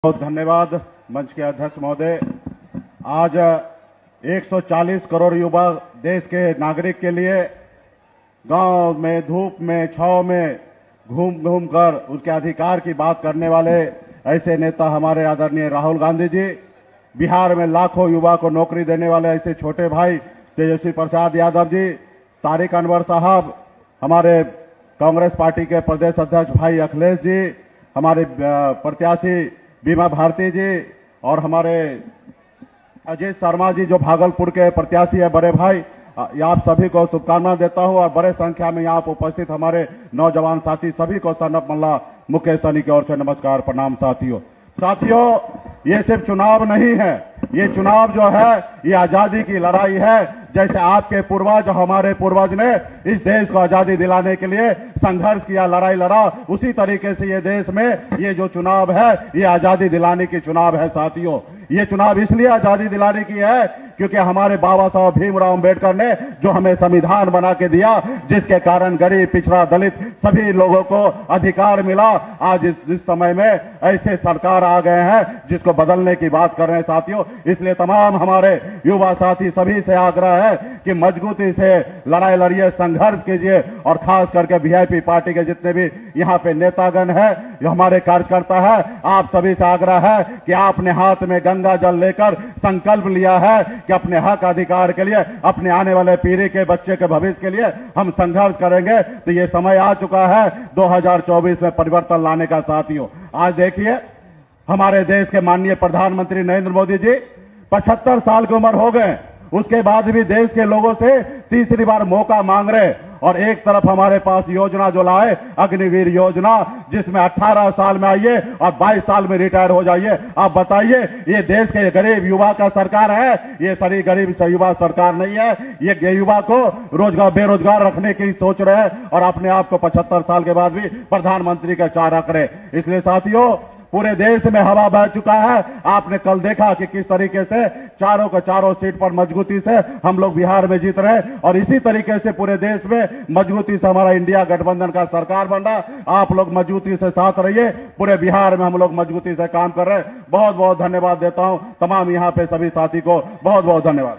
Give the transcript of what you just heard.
बहुत धन्यवाद मंच के अध्यक्ष महोदय। आज 140 करोड़ युवा देश के नागरिक के लिए गांव में धूप में छांव में घूम घूम कर उसके अधिकार की बात करने वाले ऐसे नेता हमारे आदरणीय राहुल गांधी जी, बिहार में लाखों युवा को नौकरी देने वाले ऐसे छोटे भाई तेजस्वी प्रसाद यादव जी, तारिक अनवर साहब, हमारे कांग्रेस पार्टी के प्रदेश अध्यक्ष भाई अखिलेश जी, हमारे प्रत्याशी बीमा भारती जी और हमारे अजीत शर्मा जी जो भागलपुर के प्रत्याशी है बड़े भाई, आप सभी को शुभकामनाएं देता हूं। और बड़े संख्या में यहाँ उपस्थित हमारे नौजवान साथी सभी को सनप मल्ला मुकेश सैनी की ओर से नमस्कार प्रणाम। साथियों, ये सिर्फ चुनाव नहीं है, ये चुनाव जो है ये आजादी की लड़ाई है। जैसे आपके पूर्वज, हमारे पूर्वज ने इस देश को आजादी दिलाने के लिए संघर्ष किया, लड़ाई लड़ा, उसी तरीके से ये देश में ये जो चुनाव है ये आजादी दिलाने की चुनाव है। साथियों, ये चुनाव इसलिए आजादी दिलाने की है क्योंकि हमारे बाबा साहब भीमराव अम्बेडकर ने जो हमें संविधान बना के दिया, जिसके कारण गरीब, पिछड़ा, दलित सभी लोगों को अधिकार मिला। आज इस समय में ऐसे सरकार आ गए हैं जिसको बदलने की बात कर रहे हैं। साथियों, इसलिए तमाम हमारे युवा साथी सभी से आग्रह है कि मजबूती से लड़ाई लड़िए, संघर्ष कीजिए और खास करके वीआईपी पार्टी के जितने भी यहाँ पे नेतागण है, जो हमारे कार्यकर्ता है, आप सभी से आग्रह है कि आपने हाथ में गंगा जल लेकर संकल्प लिया है कि अपने हक अधिकार के लिए, अपने आने वाले पीढ़ी के बच्चे के भविष्य के लिए हम संघर्ष करेंगे। तो ये समय आ चुका है 2024 में परिवर्तन लाने का। साथियों, आज देखिए हमारे देश के माननीय प्रधानमंत्री नरेंद्र मोदी जी 75 साल की उम्र हो गए, उसके बाद भी देश के लोगों से तीसरी बार मौका मांग रहे। और एक तरफ हमारे पास योजना जो लाए अग्निवीर योजना, जिसमें 18 साल में आइए और 22 साल में रिटायर हो जाइए। आप बताइए, ये देश के गरीब युवा का सरकार है? ये सारी गरीब युवा सरकार नहीं है। ये युवा को रोजगार, बेरोजगार रखने की सोच रहे हैं और अपने आप को 75 साल के बाद भी प्रधानमंत्री का चार रख रहे। इसलिए साथियों, पूरे देश में हवा बह चुका है। आपने कल देखा कि किस तरीके से चारों के चारों सीट पर मजबूती से हम लोग बिहार में जीत रहे हैं और इसी तरीके से पूरे देश में मजबूती से हमारा इंडिया गठबंधन का सरकार बन रहा। आप लोग मजबूती से साथ रहिए, पूरे बिहार में हम लोग मजबूती से काम कर रहे हैं। बहुत बहुत धन्यवाद देता हूं तमाम यहाँ पे सभी साथी को, बहुत बहुत धन्यवाद।